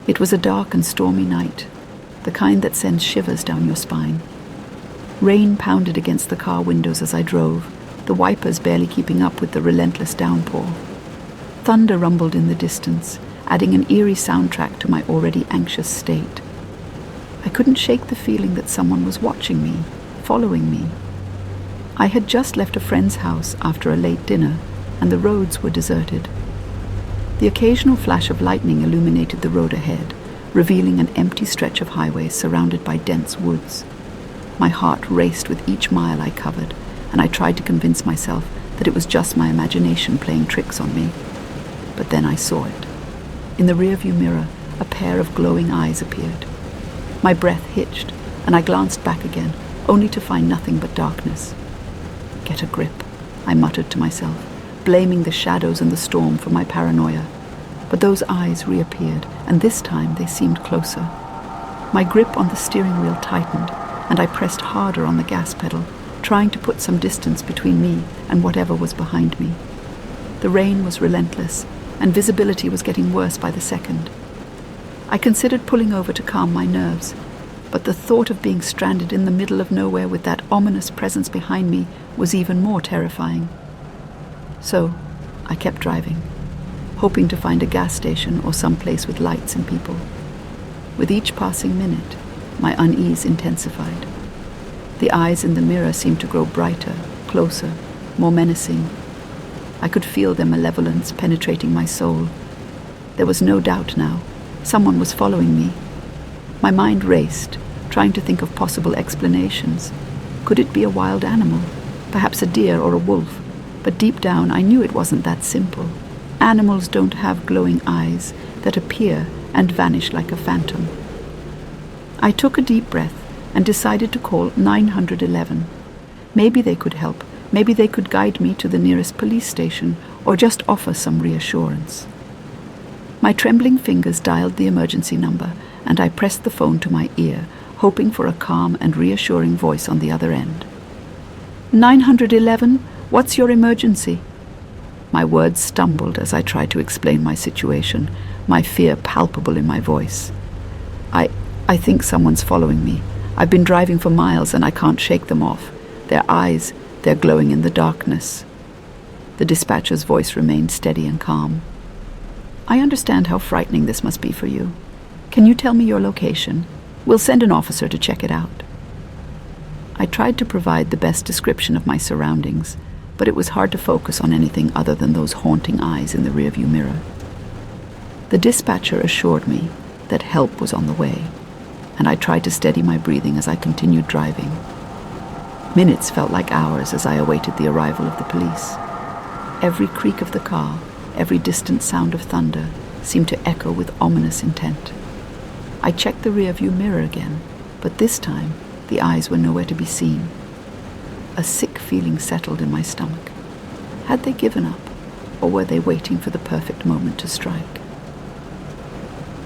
It was a dark and stormy night, the kind that sends shivers down your spine. Rain pounded against the car windows as I drove, the wipers barely keeping up with the relentless downpour. Thunder rumbled in the distance, adding an eerie soundtrack to my already anxious state. I couldn't shake the feeling that someone was watching me, following me. I had just left a friend's house after a late dinner, and the roads were deserted. The occasional flash of lightning illuminated the road ahead, revealing an empty stretch of highway surrounded by dense woods. My heart raced with each mile I covered, and I tried to convince myself that it was just my imagination playing tricks on me. But then I saw it. In the rearview mirror, a pair of glowing eyes appeared. My breath hitched, and I glanced back again, only to find nothing but darkness. "Get a grip," I muttered to myself, blaming the shadows and the storm for my paranoia. But those eyes reappeared, and this time they seemed closer. My grip on the steering wheel tightened, and I pressed harder on the gas pedal, trying to put some distance between me and whatever was behind me. The rain was relentless, and visibility was getting worse by the second. I considered pulling over to calm my nerves, but the thought of being stranded in the middle of nowhere with that ominous presence behind me was even more terrifying. So, I kept driving, hoping to find a gas station or some place with lights and people. With each passing minute, my unease intensified. The eyes in the mirror seemed to grow brighter, closer, more menacing. I could feel their malevolence penetrating my soul. There was no doubt now. Someone was following me. My mind raced, trying to think of possible explanations. Could it be a wild animal? Perhaps a deer or a wolf? But deep down, I knew it wasn't that simple. Animals don't have glowing eyes that appear and vanish like a phantom. I took a deep breath and decided to call 911. Maybe they could help. Maybe they could guide me to the nearest police station or just offer some reassurance. My trembling fingers dialed the emergency number, and I pressed the phone to my ear, hoping for a calm and reassuring voice on the other end. 911, what's your emergency? My words stumbled as I tried to explain my situation, my fear palpable in my voice. I think someone's following me. I've been driving for miles and I can't shake them off. Their eyes, they're glowing in the darkness. The dispatcher's voice remained steady and calm. I understand how frightening this must be for you. Can you tell me your location? We'll send an officer to check it out. I tried to provide the best description of my surroundings, but it was hard to focus on anything other than those haunting eyes in the rearview mirror. The dispatcher assured me that help was on the way, and I tried to steady my breathing as I continued driving. Minutes felt like hours as I awaited the arrival of the police. Every creak of the car, every distant sound of thunder seemed to echo with ominous intent. I checked the rearview mirror again, but this time the eyes were nowhere to be seen. A sick feeling settled in my stomach. Had they given up, or were they waiting for the perfect moment to strike?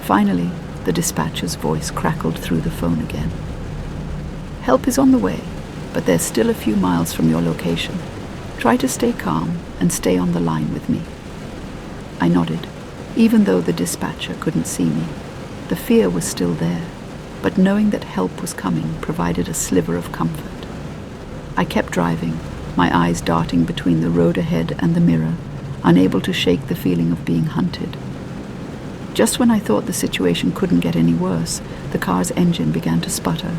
Finally, the dispatcher's voice crackled through the phone again. Help is on the way, but they're still a few miles from your location. Try to stay calm and stay on the line with me. I nodded, even though the dispatcher couldn't see me. The fear was still there, but knowing that help was coming provided a sliver of comfort. I kept driving, my eyes darting between the road ahead and the mirror, unable to shake the feeling of being hunted. Just when I thought the situation couldn't get any worse, the car's engine began to sputter.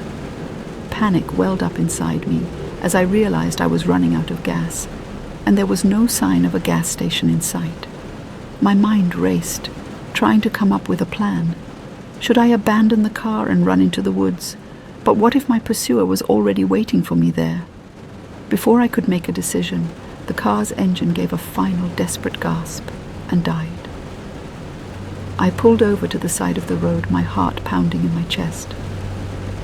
Panic welled up inside me as I realized I was running out of gas, and there was no sign of a gas station in sight. My mind raced, trying to come up with a plan. Should I abandon the car and run into the woods? But what if my pursuer was already waiting for me there? Before I could make a decision, the car's engine gave a final desperate gasp and died. I pulled over to the side of the road, my heart pounding in my chest.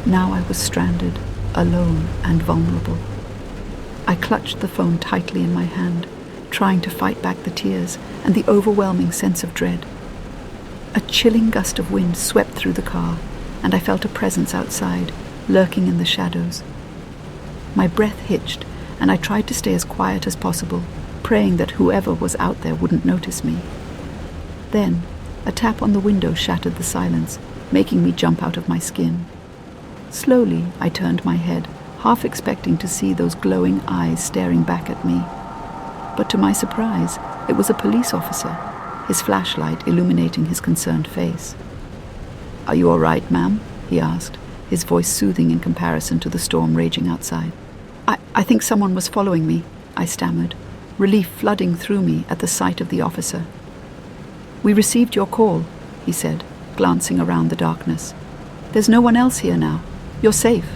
Now I was stranded, alone and vulnerable. I clutched the phone tightly in my hand, trying to fight back the tears and the overwhelming sense of dread. A chilling gust of wind swept through the car, and I felt a presence outside, lurking in the shadows. My breath hitched, and I tried to stay as quiet as possible, praying that whoever was out there wouldn't notice me. Then, A tap on the window shattered the silence, making me jump out of my skin. Slowly, I turned my head, half expecting to see those glowing eyes staring back at me. But to my surprise, it was a police officer, his flashlight illuminating his concerned face. "Are you all right, ma'am?" he asked, his voice soothing in comparison to the storm raging outside. I think someone was following me," I stammered, relief flooding through me at the sight of the officer. "We received your call," he said, glancing around the darkness. "There's no one else here now. You're safe."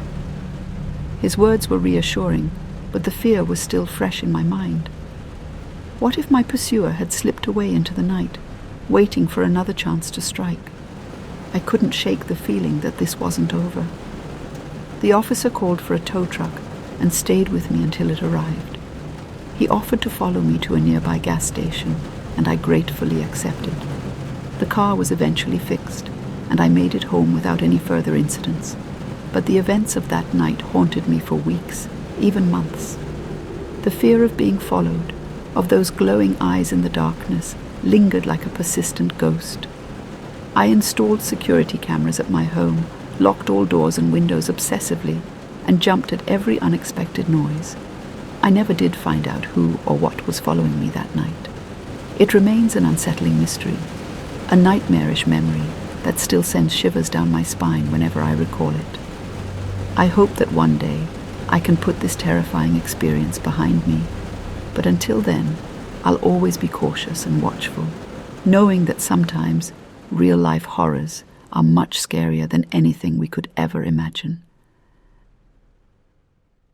His words were reassuring, but the fear was still fresh in my mind. What if my pursuer had slipped away into the night, waiting for another chance to strike? I couldn't shake the feeling that this wasn't over. The officer called for a tow truck and stayed with me until it arrived. He offered to follow me to a nearby gas station, and I gratefully accepted. The car was eventually fixed, and I made it home without any further incidents. But the events of that night haunted me for weeks, even months. The fear of being followed, of those glowing eyes in the darkness, lingered like a persistent ghost. I installed security cameras at my home, locked all doors and windows obsessively, and jumped at every unexpected noise. I never did find out who or what was following me that night. It remains an unsettling mystery, a nightmarish memory that still sends shivers down my spine whenever I recall it. I hope that one day I can put this terrifying experience behind me, but until then, I'll always be cautious and watchful, knowing that sometimes real-life horrors are much scarier than anything we could ever imagine.